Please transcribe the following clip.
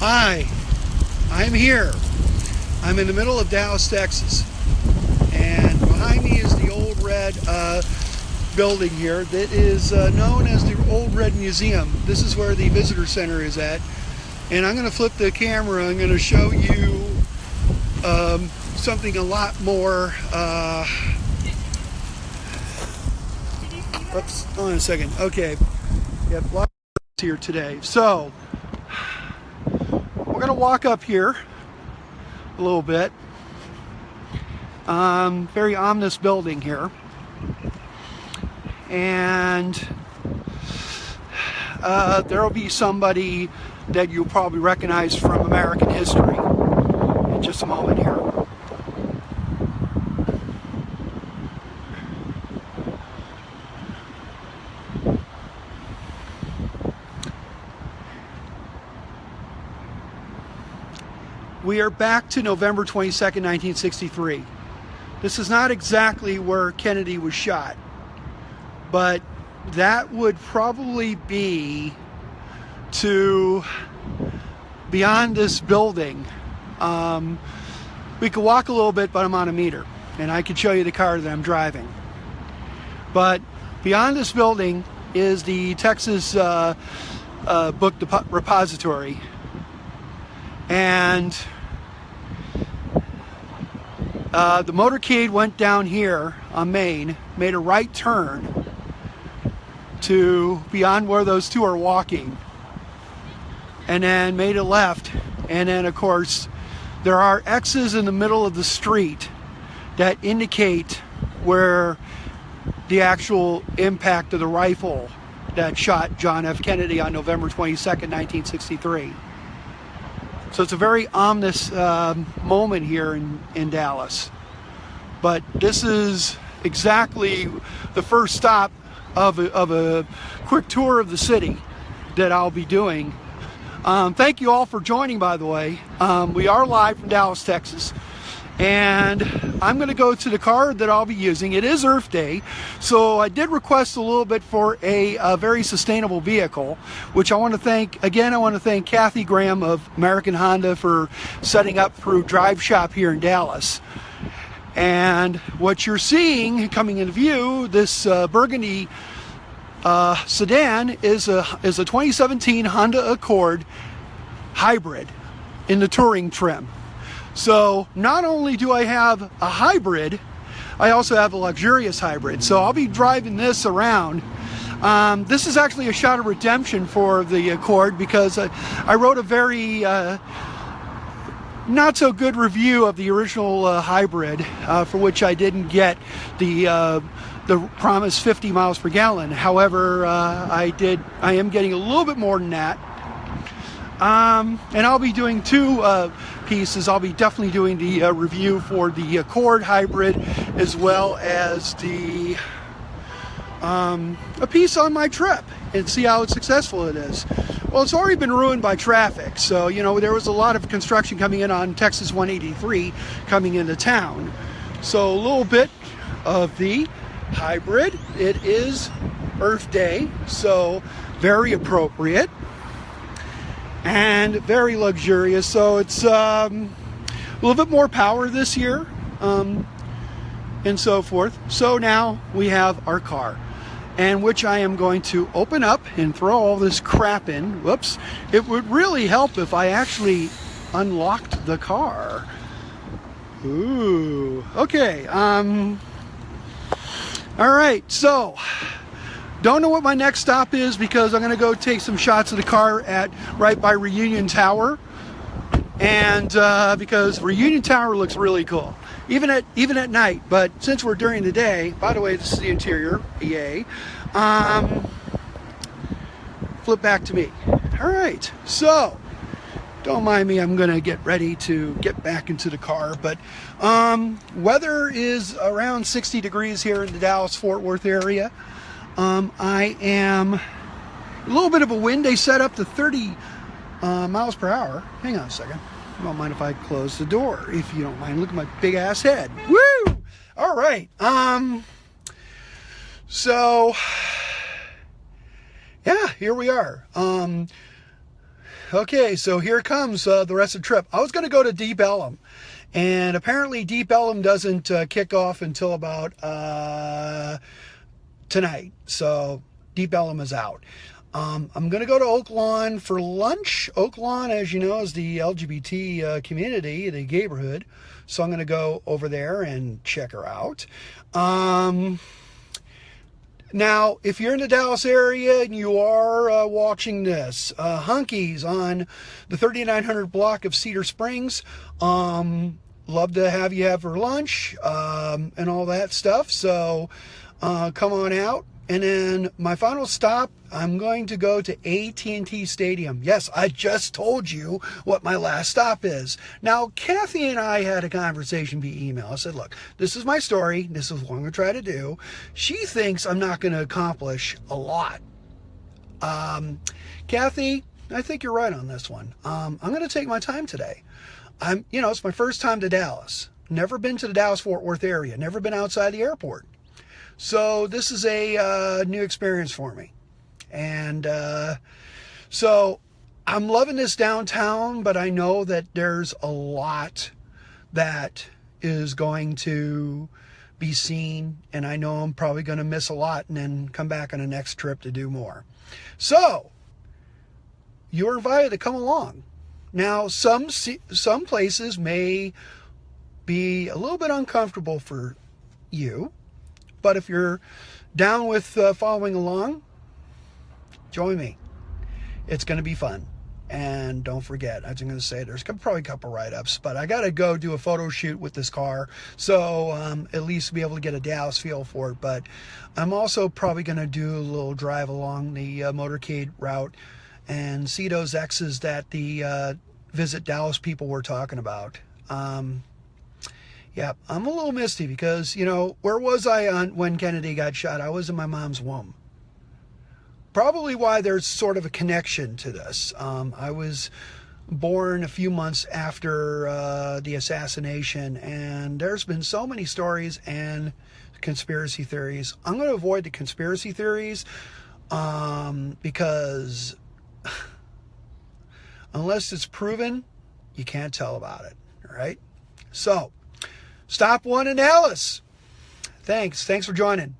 Hi, I'm here. I'm in the middle of Dallas, Texas, and behind me is the Old Red building here that is known as the Old Red Museum. This is where the visitor center is at, and I'm going to flip the camera. I'm going to show you something a lot more oops, hold on a second. Okay, yep, a lot of here today. So we're going to walk up here a little bit. Very ominous building here, and there will be somebody that you'll probably recognize from American history in just a moment here. We are back to November 22nd, 1963. This is not exactly where Kennedy was shot, but that would probably be to beyond this building. We could walk a little bit, but I'm on a meter, and I could show you the car that I'm driving. But beyond this building is the Texas Book Repository, and the motorcade went down here on Main, made a right turn to beyond where those two are walking, and then made a left. And then, of course, there are X's in the middle of the street that indicate where the actual impact of the rifle that shot John F. Kennedy on November 22nd, 1963. So it's a very ominous moment here in Dallas. But this is exactly the first stop of a quick tour of the city that I'll be doing. Thank you all for joining, by the way. We are live from Dallas, Texas. And I'm going to go to the car that I'll be using. It is Earth Day, so I did request a little bit for a very sustainable vehicle, which I want to thank, again, I want to thank Kathy Graham of American Honda for setting up through Drive Shop here in Dallas. And what you're seeing coming into view, this burgundy sedan is a 2017 Honda Accord hybrid in the touring trim. So not only do I have a hybrid, I also have a luxurious hybrid. So I'll be driving this around. This is actually a shot of redemption for the Accord, because I wrote a very not so good review of the original hybrid, for which I didn't get the promised 50 miles per gallon. However, I am getting a little bit more than that. And I'll be doing two pieces. I'll be definitely doing the review for the Accord hybrid, as well as the a piece on my trip, and see how successful it is. Well, it's already been ruined by traffic, so there was a lot of construction coming in on Texas 183 coming into town. So a little bit of the hybrid. It is Earth Day, so very appropriate and very luxurious. So it's a little bit more power this year, and so forth. So now we have our car, and which I am going to open up and throw all this crap in. Whoops. It would really help if I actually unlocked the car. Ooh. Okay. All right. So don't know what my next stop is, because I'm going to go take some shots of the car right by Reunion Tower, and because Reunion Tower looks really cool, even at night. But since we're during the day, by the way, this is the interior. Yay! Flip back to me. All right. So don't mind me. I'm going to get ready to get back into the car. But weather is around 60 degrees here in the Dallas-Fort Worth area. I am a little bit of a wind. They set up to 30 miles per hour. Hang on a second. I don't mind if I close the door, if you don't mind. Look at my big ass head. Woo! All right. So yeah, here we are. Okay, so here comes the rest of the trip. I was going to go to Deep Ellum, and apparently Deep Ellum doesn't kick off until about tonight. So Deep Ellum is out. I'm going to go to Oak Lawn for lunch. Oak Lawn, as you know, is the LGBT community, the neighborhood. So I'm going to go over there and check her out. Now, if you're in the Dallas area and you are watching this, Hunky's on the 3900 block of Cedar Springs. Love to have you have for lunch and all that stuff. So come on out. And then my final stop, I'm going to go to AT&T Stadium. Yes, I just told you what my last stop is. Now, Kathy and I had a conversation via email. I said, look, this is my story. This is what I'm going to try to do. She thinks I'm not going to accomplish a lot. Kathy, I think you're right on this one. I'm going to take my time today. It's my first time to Dallas. Never been to the Dallas-Fort Worth area. Never been outside the airport. So this is a new experience for me. And so I'm loving this downtown, but I know that there's a lot that is going to be seen. And I know I'm probably going to miss a lot and then come back on the next trip to do more. So you're invited to come along. Now, some places may be a little bit uncomfortable for you. But if you're down with following along, join me. It's going to be fun. And don't forget, I was going to say, there's probably a couple write-ups, but I got to go do a photo shoot with this car. So at least be able to get a Dallas feel for it. But I'm also probably going to do a little drive along the motorcade route and see those X's that the Visit Dallas people were talking about. Yeah, I'm a little misty because, where was I when Kennedy got shot? I was in my mom's womb. Probably why there's sort of a connection to this. I was born a few months after the assassination, and there's been so many stories and conspiracy theories. I'm going to avoid the conspiracy theories because unless it's proven, you can't tell about it, all right? So, Stop one in Dallas. Thanks for joining.